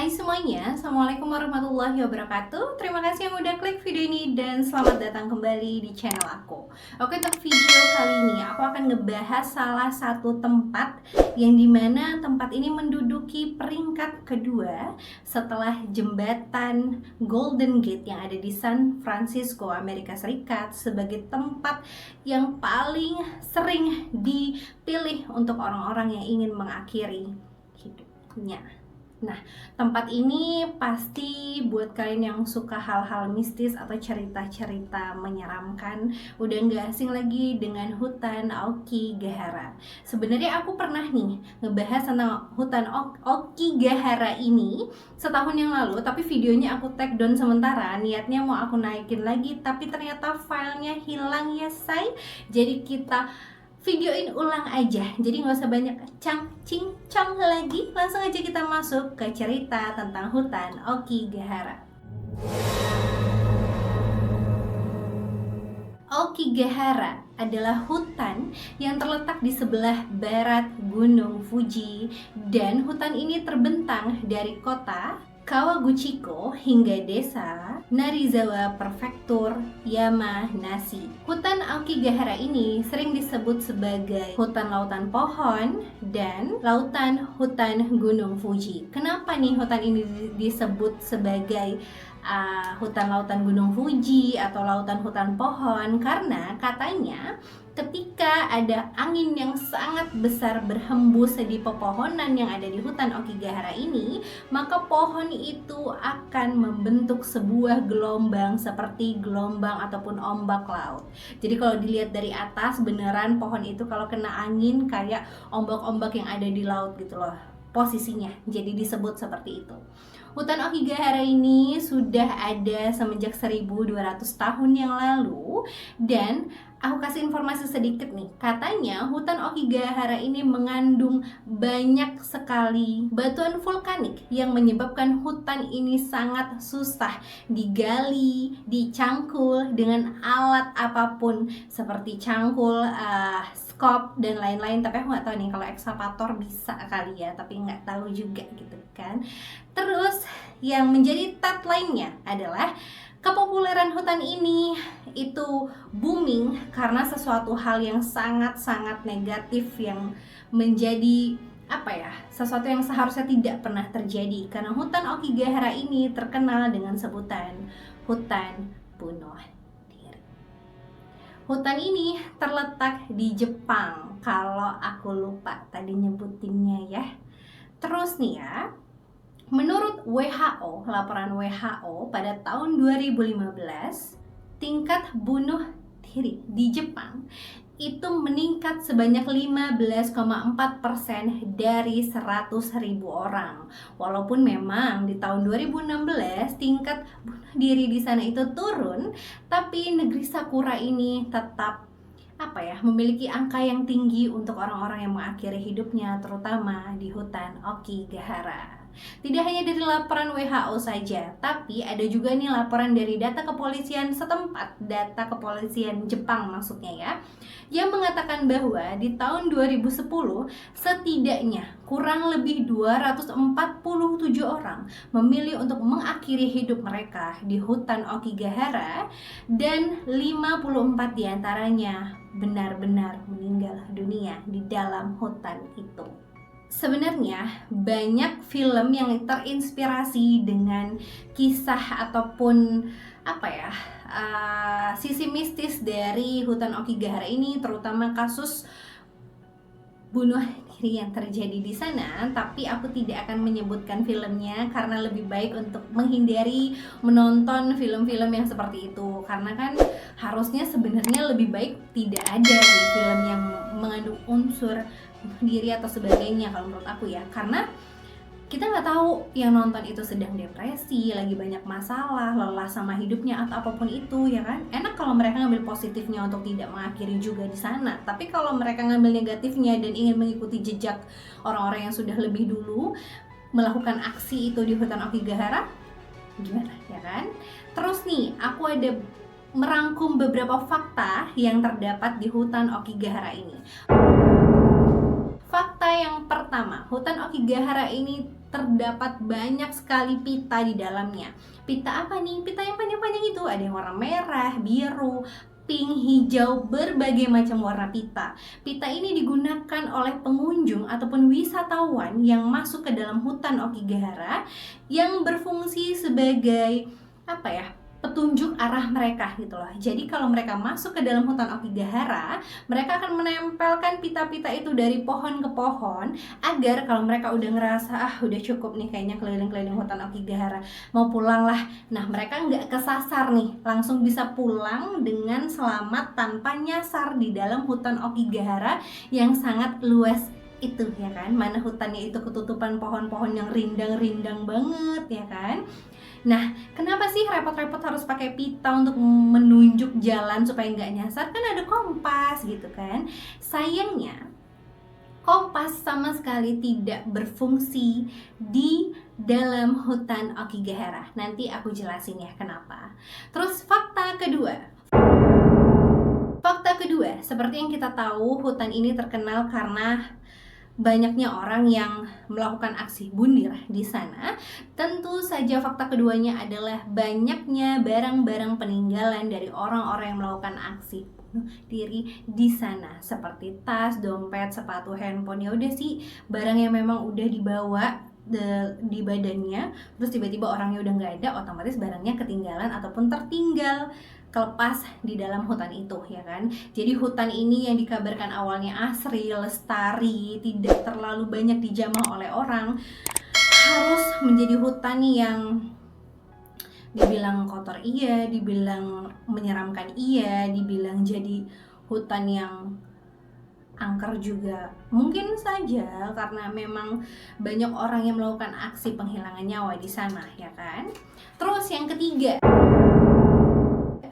Hai semuanya, Assalamualaikum warahmatullahi wabarakatuh. Terima kasih yang udah klik video ini dan selamat datang kembali di channel aku. Oke, untuk video kali ini aku akan ngebahas salah satu tempat yang dimana tempat ini menduduki peringkat kedua setelah jembatan Golden Gate yang ada di San Francisco, Amerika Serikat, sebagai tempat yang paling sering dipilih untuk orang-orang yang ingin mengakhiri hidupnya. Nah, tempat ini pasti buat kalian yang suka hal-hal mistis atau cerita-cerita menyeramkan udah nggak asing lagi dengan hutan Aokigahara. Sebenarnya aku pernah nih ngebahas tentang hutan Aokigahara ini setahun yang lalu, tapi videonya aku take down sementara. Niatnya mau aku naikin lagi, tapi ternyata filenya hilang ya say. Jadi kita videoin ulang aja, jadi nggak usah banyak cincang lagi. Langsung aja kita masuk ke cerita tentang hutan Aokigahara. Aokigahara adalah hutan yang terletak di sebelah barat Gunung Fuji, dan hutan ini terbentang dari kota Kawaguchiko hingga desa Narizawa, Prefektur Yamanashi. Hutan Aokigahara ini sering disebut sebagai hutan lautan pohon dan lautan hutan Gunung Fuji. Kenapa nih hutan ini disebut sebagai hutan lautan Gunung Fuji atau lautan hutan pohon? Karena katanya ketika ada angin yang sangat besar berhembus di pepohonan yang ada di hutan Aokigahara ini, maka pohon itu akan membentuk sebuah gelombang seperti gelombang ataupun ombak laut. Jadi kalau dilihat dari atas, beneran pohon itu kalau kena angin kayak ombak-ombak yang ada di laut gitu loh posisinya. Jadi disebut seperti itu. Hutan Aokigahara ini sudah ada semenjak 1200 tahun yang lalu, dan aku kasih informasi sedikit nih. Katanya hutan Aokigahara ini mengandung banyak sekali batuan vulkanik yang menyebabkan hutan ini sangat susah digali, dicangkul dengan alat apapun seperti cangkul, skop dan lain-lain. Tapi aku nggak tahu nih kalau ekskavator bisa kali ya, tapi nggak tahu juga gitu kan. Terus yang menjadi tagline-nya adalah kepopuleran hutan ini itu booming karena sesuatu hal yang sangat-sangat negatif yang menjadi sesuatu yang seharusnya tidak pernah terjadi, karena hutan Aokigahara ini terkenal dengan sebutan hutan bunuh diri. Hutan ini terletak di Jepang kalau aku lupa tadi nyebutinnya ya. Terus nih ya, menurut WHO, laporan WHO pada tahun 2015, tingkat bunuh diri di Jepang itu meningkat sebanyak 15,4% dari 100.000 orang. Walaupun memang di tahun 2016 tingkat bunuh diri di sana itu turun, tapi negeri Sakura ini tetap memiliki angka yang tinggi untuk orang-orang yang mengakhiri hidupnya, terutama di hutan Aokigahara. Tidak hanya dari laporan WHO saja, tapi ada juga nih laporan dari data kepolisian setempat, data kepolisian Jepang maksudnya ya, yang mengatakan bahwa di tahun 2010 setidaknya kurang lebih 247 orang memilih untuk mengakhiri hidup mereka di hutan Aokigahara, dan 54 diantaranya benar-benar meninggal dunia di dalam hutan itu. Sebenarnya banyak film yang terinspirasi dengan kisah ataupun sisi mistis dari hutan Aokigahara ini, terutama kasus bunuh diri yang terjadi di sana. Tapi aku tidak akan menyebutkan filmnya karena lebih baik untuk menghindari menonton film-film yang seperti itu, karena kan harusnya sebenarnya lebih baik tidak ada di film yang mengandung unsur diri atau sebagainya kalau menurut aku ya, karena kita nggak tahu yang nonton itu sedang depresi, lagi banyak masalah, lelah sama hidupnya atau apapun itu ya kan. Enak kalau mereka ngambil positifnya untuk tidak mengakhiri juga di sana, tapi kalau mereka ngambil negatifnya dan ingin mengikuti jejak orang-orang yang sudah lebih dulu melakukan aksi itu di hutan Aokigahara, gimana ya kan. Terus nih aku ada merangkum beberapa fakta yang terdapat di hutan Aokigahara ini. Fakta yang pertama, hutan Okigahara ini terdapat banyak sekali pita di dalamnya. Pita apa nih? Pita yang panjang-panjang itu, ada yang warna merah, biru, pink, hijau, berbagai macam warna pita. Pita ini digunakan oleh pengunjung ataupun wisatawan yang masuk ke dalam hutan Okigahara yang berfungsi sebagai apa ya? Petunjuk arah mereka gitu loh. Jadi kalau mereka masuk ke dalam hutan Okigahara, mereka akan menempelkan pita-pita itu dari pohon ke pohon agar kalau mereka udah ngerasa udah cukup nih kayaknya keliling-keliling hutan Okigahara, mau pulang lah. Nah, mereka nggak kesasar nih, langsung bisa pulang dengan selamat tanpa nyasar di dalam hutan Okigahara yang sangat luas itu ya kan. Mana hutannya itu ketutupan pohon-pohon yang rindang-rindang banget ya kan. Nah, kenapa sih repot-repot harus pakai pita untuk menunjuk jalan supaya nggak nyasar? Kan ada kompas gitu kan. Sayangnya, kompas sama sekali tidak berfungsi di dalam hutan Okigahara. Nanti aku jelasin ya kenapa. Terus fakta kedua, seperti yang kita tahu, hutan ini terkenal karena banyaknya orang yang melakukan aksi bunuh di sana. Tentu saja fakta keduanya adalah banyaknya barang-barang peninggalan dari orang-orang yang melakukan aksi bunuh diri di sana, seperti tas, dompet, sepatu, handphone. Ya udah sih, barang yang memang udah dibawa di badannya, terus tiba-tiba orangnya udah nggak ada, otomatis barangnya ketinggalan ataupun tertinggal kelepas di dalam hutan itu ya kan. Jadi hutan ini yang dikabarkan awalnya asri, lestari, tidak terlalu banyak dijamah oleh orang, harus menjadi hutan yang dibilang kotor iya, dibilang menyeramkan iya, dibilang jadi hutan yang angker juga mungkin saja, karena memang banyak orang yang melakukan aksi penghilangan nyawa di sana ya kan. Terus yang ketiga,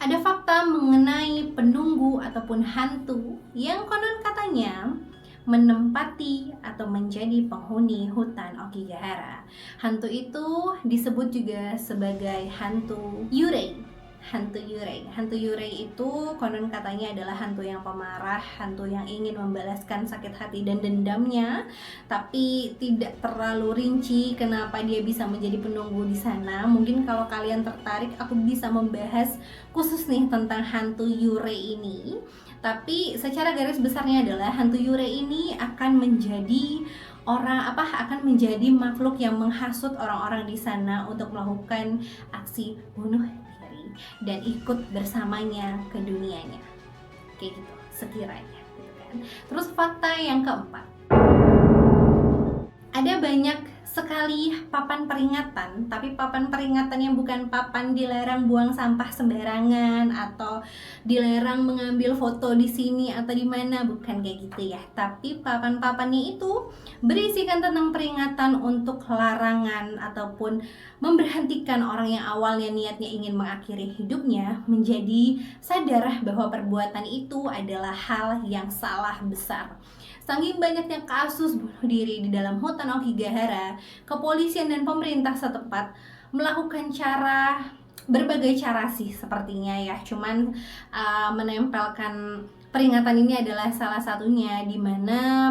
ada fakta mengenai penunggu ataupun hantu yang konon katanya menempati atau menjadi penghuni hutan Okigahara. Hantu itu disebut juga sebagai hantu Yurei. Hantu Yurei itu konon katanya adalah hantu yang pemarah, hantu yang ingin membalaskan sakit hati dan dendamnya, tapi tidak terlalu rinci kenapa dia bisa menjadi penunggu di sana. Mungkin kalau kalian tertarik, aku bisa membahas khusus nih tentang hantu Yurei ini. Tapi secara garis besarnya adalah hantu Yurei ini akan menjadi makhluk yang menghasut orang-orang di sana untuk melakukan aksi bunuh dan ikut bersamanya ke dunianya, kayak gitu sekiranya gitu kan. Terus fakta yang keempat, ada banyak sekali papan peringatan, tapi papan peringatan yang bukan papan dilarang buang sampah sembarangan atau dilarang mengambil foto di sini atau di mana, bukan kayak gitu ya. Tapi papan-papannya itu berisikan tentang peringatan untuk larangan ataupun memberhentikan orang yang awalnya niatnya ingin mengakhiri hidupnya menjadi sadar bahwa perbuatan itu adalah hal yang salah besar. Saking banyaknya kasus bunuh diri di dalam hutan Okigahara, kepolisian dan pemerintah setempat melakukan berbagai cara sih sepertinya ya. Cuman menempelkan peringatan ini adalah salah satunya, di mana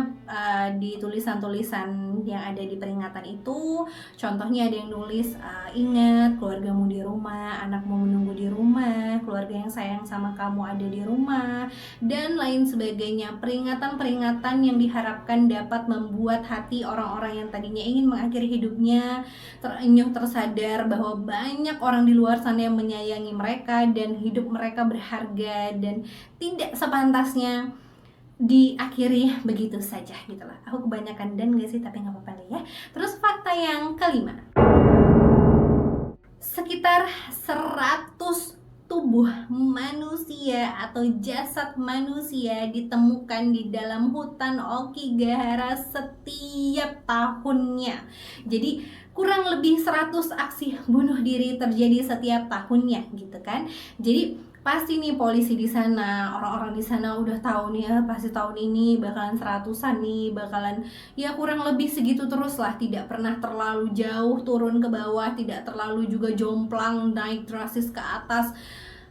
di tulisan-tulisan yang ada di peringatan itu, contohnya ada yang nulis ingat keluargamu di rumah, anakmu menunggu di rumah, keluarga yang sayang sama kamu ada di rumah, dan lain sebagainya. Peringatan-peringatan yang diharapkan dapat membuat hati orang-orang yang tadinya ingin mengakhiri hidupnya terenyuh, tersadar bahwa banyak orang di luar sana yang menyayangi mereka dan hidup mereka berharga dan tidak sepantasnya diakhiri begitu saja gitu lah. Aku kebanyakan dan gak sih, tapi gak apa-apa ya. Terus fakta yang kelima, sekitar 100 tubuh manusia atau jasad manusia ditemukan di dalam hutan Okigahara setiap tahunnya. Jadi kurang lebih 100 aksi bunuh diri terjadi setiap tahunnya gitu kan. Jadi pasti nih polisi di sana, orang-orang di sana udah tahu nih ya, pasti tahun ini bakalan 100-an nih, bakalan ya kurang lebih segitu terus lah, tidak pernah terlalu jauh turun ke bawah, tidak terlalu juga jomplang naik drastis ke atas.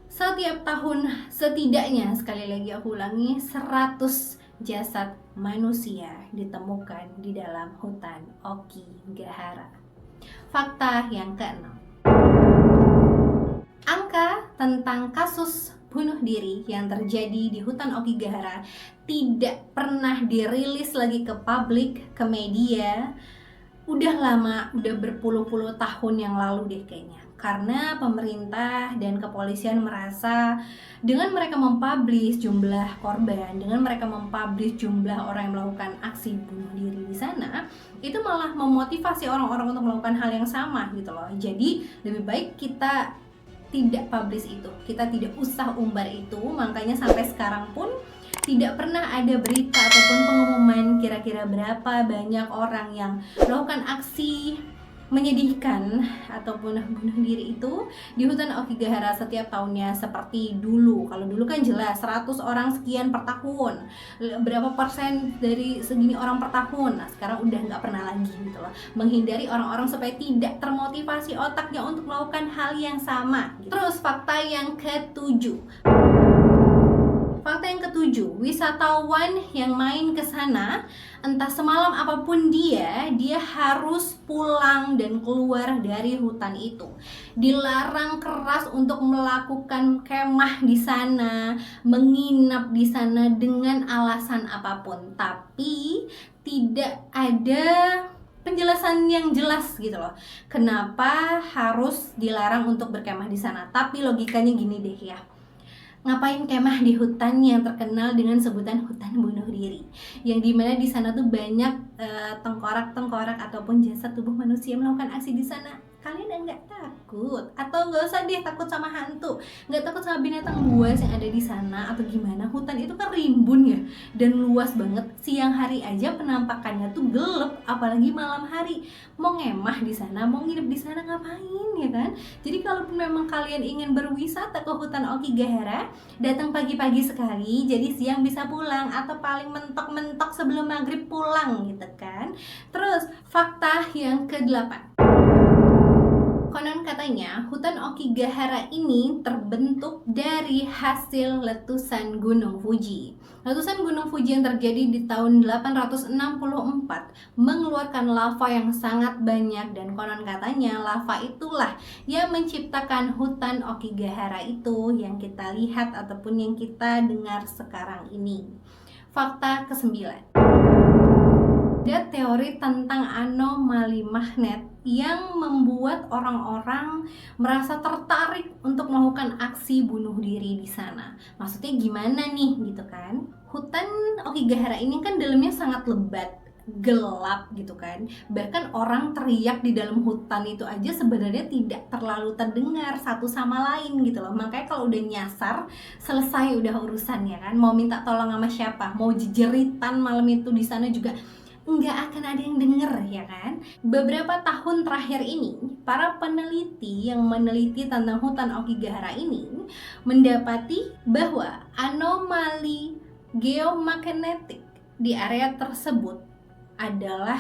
Setiap tahun setidaknya, sekali lagi aku ulangi, 100 jasad manusia ditemukan di dalam hutan Okigahara. Fakta yang keenam, angka tentang kasus bunuh diri yang terjadi di hutan Okigahara tidak pernah dirilis lagi ke publik, ke media. Udah lama, udah berpuluh-puluh tahun yang lalu deh kayaknya. Karena pemerintah dan kepolisian merasa dengan mereka mempublish jumlah korban, dengan mereka mempublish jumlah orang yang melakukan aksi bunuh diri di sana, itu malah memotivasi orang-orang untuk melakukan hal yang sama gitu loh. Jadi lebih baik kita tidak publish itu, kita tidak usah umbar itu. Makanya sampai sekarang pun tidak pernah ada berita ataupun pengumuman kira-kira berapa banyak orang yang melakukan aksi menyedihkan ataupun bunuh diri itu di hutan Okigahara setiap tahunnya seperti dulu. Kalau dulu kan jelas 100 orang sekian per tahun, berapa persen dari segini orang per tahun. Nah sekarang udah nggak pernah lagi gitu loh, menghindari orang-orang supaya tidak termotivasi otaknya untuk melakukan hal yang sama gitu. Terus fakta yang ketujuh, wisatawan yang main ke sana, entah semalam apapun dia harus pulang dan keluar dari hutan itu. Dilarang keras untuk melakukan kemah di sana, menginap di sana dengan alasan apapun. Tapi tidak ada penjelasan yang jelas gitu loh, kenapa harus dilarang untuk berkemah di sana. Tapi logikanya gini deh ya, ngapain kemah di hutan yang terkenal dengan sebutan hutan bunuh diri, yang dimana di sana tuh banyak tengkorak-tengkorak ataupun jasad tubuh manusia melakukan aksi di sana. Kalian nggak takut? Atau nggak usah deh takut sama hantu, nggak takut sama binatang buas yang ada di sana atau gimana? Hutan itu kan rimbun ya, dan luas banget. Siang hari aja penampakannya tuh gelap, apalagi malam hari. Mau ngemah di sana, mau nginep di sana ngapain ya kan? Jadi kalaupun memang kalian ingin berwisata ke hutan Okigahara, datang pagi-pagi sekali, jadi siang bisa pulang, atau paling mentok-mentok sebelum maghrib pulang gitu kan. Terus fakta yang ke-8, konon katanya hutan Okigahara ini terbentuk dari hasil letusan Gunung Fuji. Letusan Gunung Fuji yang terjadi di tahun 864 mengeluarkan lava yang sangat banyak, dan konon katanya lava itulah yang menciptakan hutan Okigahara itu yang kita lihat ataupun yang kita dengar sekarang ini. Fakta ke-9, ada teori tentang anomali magnet yang membuat orang-orang merasa tertarik untuk melakukan aksi bunuh diri di sana. Maksudnya gimana nih gitu kan? Hutan Okigahara ini kan dalamnya sangat lebat, gelap gitu kan. Bahkan orang teriak di dalam hutan itu aja sebenarnya tidak terlalu terdengar satu sama lain gitu loh. Makanya kalau udah nyasar, selesai udah urusan ya kan. Mau minta tolong sama siapa, mau jejeritan malam itu di sana juga nggak akan ada yang denger ya kan. Beberapa tahun terakhir ini, para peneliti yang meneliti tentang hutan Okigahara ini mendapati bahwa anomali geomagnetik di area tersebut adalah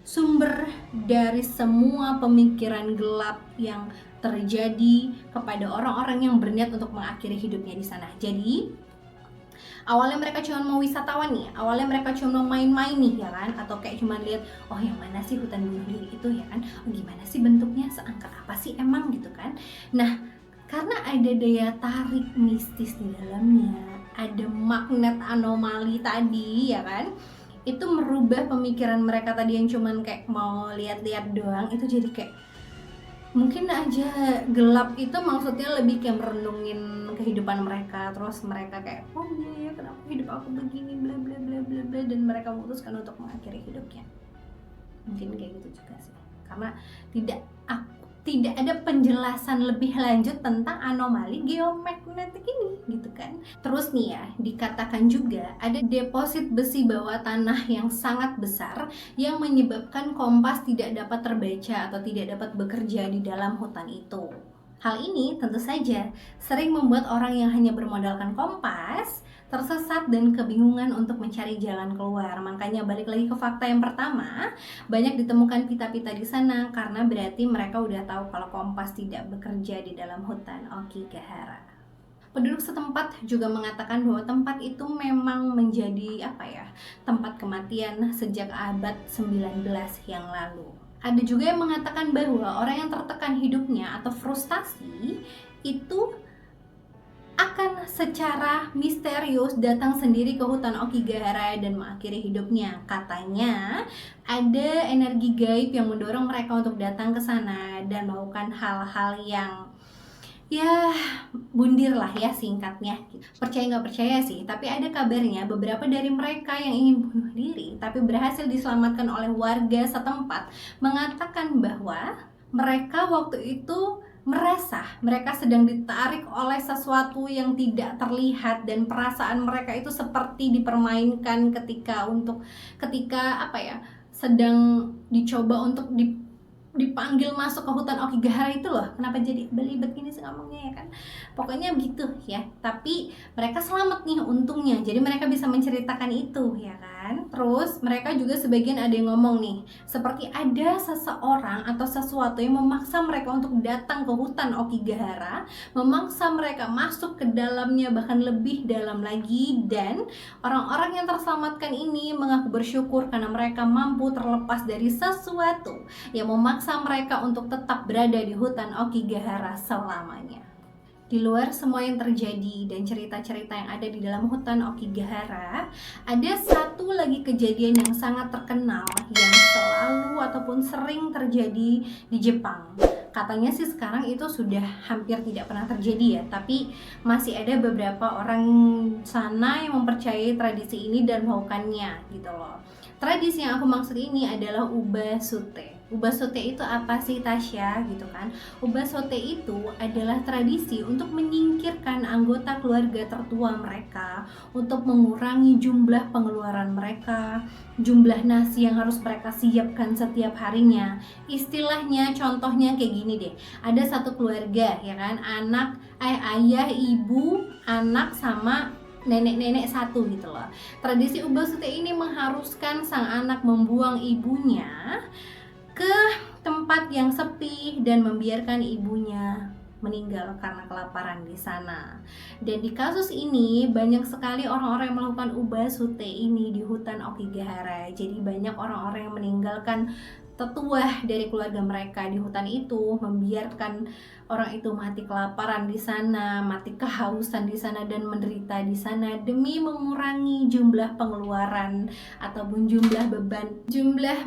sumber dari semua pemikiran gelap yang terjadi kepada orang-orang yang berniat untuk mengakhiri hidupnya di sana. Jadi awalnya mereka cuma mau wisatawan nih, awalnya mereka cuma mau main-main nih ya kan, atau kayak cuma lihat oh yang mana sih hutan bunuh diri itu ya kan, oh gimana sih bentuknya, seangkat apa sih emang gitu kan. Nah karena ada daya tarik mistis di dalamnya, ada magnet anomali tadi ya kan, itu merubah pemikiran mereka tadi yang cuman kayak mau lihat-lihat doang, itu jadi kayak mungkin aja gelap itu maksudnya lebih kayak merenungin kehidupan mereka. Terus mereka kayak oh iya ya kenapa hidup aku begini bla bla bla bla bla, dan mereka memutuskan untuk mengakhiri hidupnya. Mungkin kayak gitu juga sih, karena tidak ada penjelasan lebih lanjut tentang anomali geomagnetik ini gitu kan. Terus nih ya, dikatakan juga ada deposit besi bawah tanah yang sangat besar yang menyebabkan kompas tidak dapat terbaca atau tidak dapat bekerja di dalam hutan itu. Hal ini tentu saja sering membuat orang yang hanya bermodalkan kompas tersesat dan kebingungan untuk mencari jalan keluar. Makanya balik lagi ke fakta yang pertama, banyak ditemukan pita-pita di sana karena berarti mereka udah tahu kalau kompas tidak bekerja di dalam hutan Okigahara. Penduduk setempat juga mengatakan bahwa tempat itu memang menjadi tempat kematian sejak abad 19 yang lalu. Ada juga yang mengatakan bahwa orang yang tertekan hidupnya atau frustasi itu akan secara misterius datang sendiri ke hutan Okigahara dan mengakhiri hidupnya. Katanya ada energi gaib yang mendorong mereka untuk datang ke sana dan melakukan hal-hal yang bundir lah ya singkatnya. Percaya nggak percaya sih, tapi ada kabarnya beberapa dari mereka yang ingin bunuh diri tapi berhasil diselamatkan oleh warga setempat mengatakan bahwa mereka waktu itu merasa mereka sedang ditarik oleh sesuatu yang tidak terlihat dan perasaan mereka itu seperti dipermainkan ketika sedang dicoba untuk dipanggil masuk ke hutan Okigahara itu loh. Kenapa jadi belibet gini sih ngomongnya ya kan? Pokoknya gitu ya. Tapi mereka selamat nih untungnya. Jadi mereka bisa menceritakan itu ya kan. Terus mereka juga sebagian ada yang ngomong nih, seperti ada seseorang atau sesuatu yang memaksa mereka untuk datang ke hutan Okigahara, memaksa mereka masuk ke dalamnya bahkan lebih dalam lagi, dan orang-orang yang terselamatkan ini mengaku bersyukur karena mereka mampu terlepas dari sesuatu yang memaksa mereka untuk tetap berada di hutan Okigahara selamanya. Di luar semua yang terjadi dan cerita-cerita yang ada di dalam hutan Okigahara, ada satu lagi kejadian yang sangat terkenal yang selalu ataupun sering terjadi di Jepang. Katanya sih sekarang itu sudah hampir tidak pernah terjadi ya, tapi masih ada beberapa orang sana yang mempercayai tradisi ini dan melakukannya gitu loh. Tradisi yang aku maksud ini adalah Ubasute. Ubasute itu apa sih Tasya gitu kan? Ubasute itu adalah tradisi untuk menyingkirkan anggota keluarga tertua mereka, untuk mengurangi jumlah pengeluaran mereka, jumlah nasi yang harus mereka siapkan setiap harinya. Istilahnya contohnya kayak gini deh. Ada satu keluarga ya kan, ayah, ibu, anak sama nenek-nenek satu gitu loh. Tradisi Ubasute ini mengharuskan sang anak membuang ibunya ke tempat yang sepi dan membiarkan ibunya meninggal karena kelaparan di sana. Dan di kasus ini banyak sekali orang-orang yang melakukan Ubasute ini di hutan Okigahara. Jadi banyak orang-orang yang meninggalkan tetua dari keluarga mereka di hutan itu, membiarkan orang itu mati kelaparan di sana, mati kehausan di sana dan menderita di sana demi mengurangi jumlah pengeluaran ataupun jumlah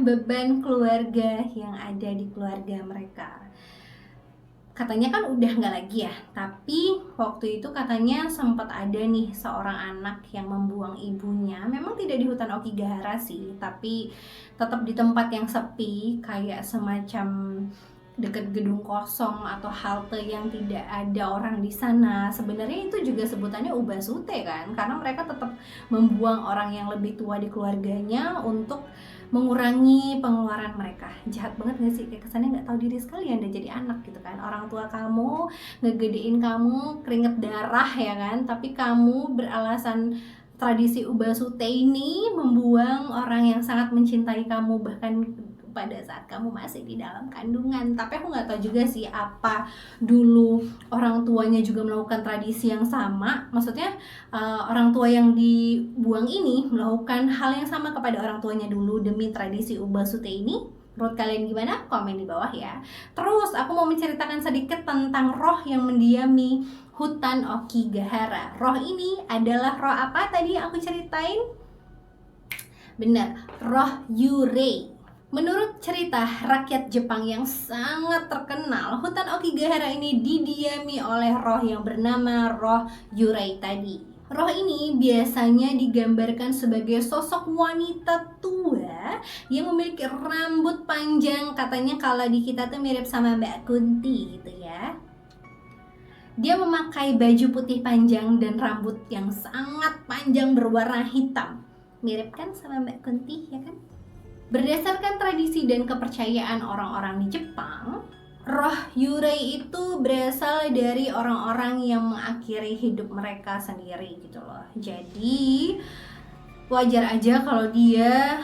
beban keluarga yang ada di keluarga mereka. Katanya kan udah nggak lagi ya, tapi waktu itu katanya sempat ada nih seorang anak yang membuang ibunya, memang tidak di hutan Okigahara sih, tapi tetap di tempat yang sepi, kayak semacam dekat gedung kosong atau halte yang tidak ada orang di sana. Sebenarnya itu juga sebutannya Ubasute kan, karena mereka tetap membuang orang yang lebih tua di keluarganya untuk mengurangi pengeluaran mereka. Jahat banget gak sih? Kayak kesannya gak tahu diri sekali Anda jadi anak gitu kan. Orang tua kamu ngegedein kamu keringet darah ya kan, tapi kamu beralasan tradisi Ubasute ini membuang orang yang sangat mencintai kamu bahkan pada saat kamu masih di dalam kandungan. Tapi aku nggak tahu juga sih apa dulu orang tuanya juga melakukan tradisi yang sama. Maksudnya orang tua yang dibuang ini melakukan hal yang sama kepada orang tuanya dulu demi tradisi Ubasute ini. Menurut kalian gimana? Komen di bawah ya. Terus aku mau menceritakan sedikit tentang roh yang mendiami hutan Okigahara. Roh ini adalah roh apa tadi yang aku ceritain? Benar, roh Yurei. Menurut cerita rakyat Jepang yang sangat terkenal, hutan Okigahara ini didiami oleh roh yang bernama roh Yurei tadi. Roh ini biasanya digambarkan sebagai sosok wanita tua yang memiliki rambut panjang. Katanya kalau di kita tuh mirip sama Mbak Kunti gitu ya. Dia memakai baju putih panjang dan rambut yang sangat panjang berwarna hitam. Mirip kan sama Mbak Kunti ya kan? Berdasarkan tradisi dan kepercayaan orang-orang di Jepang, roh Yurei itu berasal dari orang-orang yang mengakhiri hidup mereka sendiri gitu loh. Jadi wajar aja kalau dia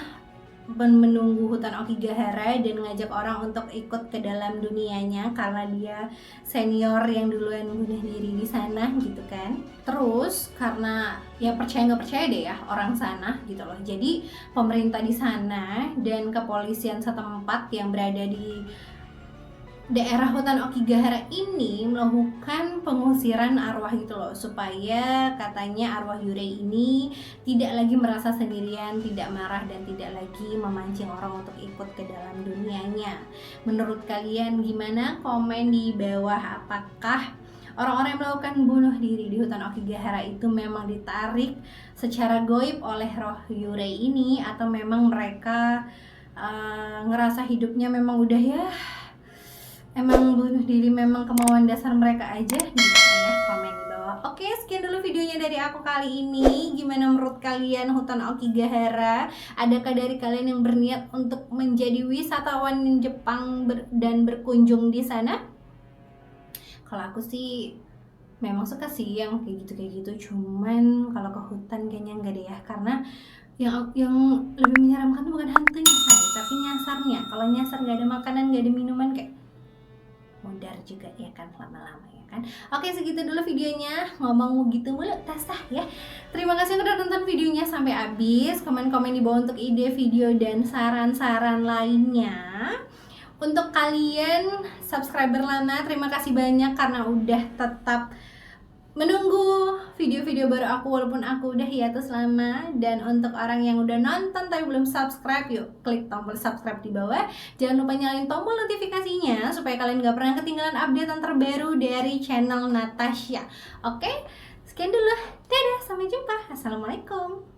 menunggu hutan Okigahara dan ngajak orang untuk ikut ke dalam dunianya karena dia senior yang duluan bunuh diri di sana gitu kan. Terus karena ya percaya nggak percaya deh ya orang sana gitu loh. Jadi pemerintah di sana dan kepolisian setempat yang berada di daerah hutan Okigahara ini melakukan pengusiran arwah gitu loh, supaya katanya arwah Yurei ini tidak lagi merasa sendirian, tidak marah dan tidak lagi memancing orang untuk ikut ke dalam dunianya. Menurut kalian gimana? Komen di bawah. Apakah orang-orang yang melakukan bunuh diri di hutan Okigahara itu memang ditarik secara goib oleh roh Yurei ini, atau memang mereka ngerasa hidupnya memang udah ya emang bunuh diri memang kemauan dasar mereka aja gitu ya? Komen di bawah. Oke, sekian dulu videonya dari aku kali ini. Gimana menurut kalian hutan Okigahara? Adakah dari kalian yang berniat untuk menjadi wisatawan Jepang dan berkunjung di sana? Kalau aku sih memang suka sih yang kayak gitu, cuman kalau ke hutan kayaknya enggak deh ya, karena yang lebih menyeramkan tuh bukan hantunya say, tapi nyasarnya. Kalau nyasar nggak ada makanan, nggak ada minuman, kayak modar juga ya kan lama-lama ya kan. Oke, segitu dulu videonya. Ngomong gitu mulu tasah ya. Terima kasih udah nonton videonya sampai habis. Komen-komen di bawah untuk ide video dan saran-saran lainnya. Untuk kalian subscriber lama, terima kasih banyak karena udah tetap menunggu video-video baru aku walaupun aku udah hiatus lama. Dan untuk orang yang udah nonton tapi belum subscribe, yuk klik tombol subscribe di bawah. Jangan lupa nyalain tombol notifikasinya supaya kalian gak pernah ketinggalan update terbaru dari channel Natasha. Oke, sekian dulu. Dadah, sampai jumpa. Assalamualaikum.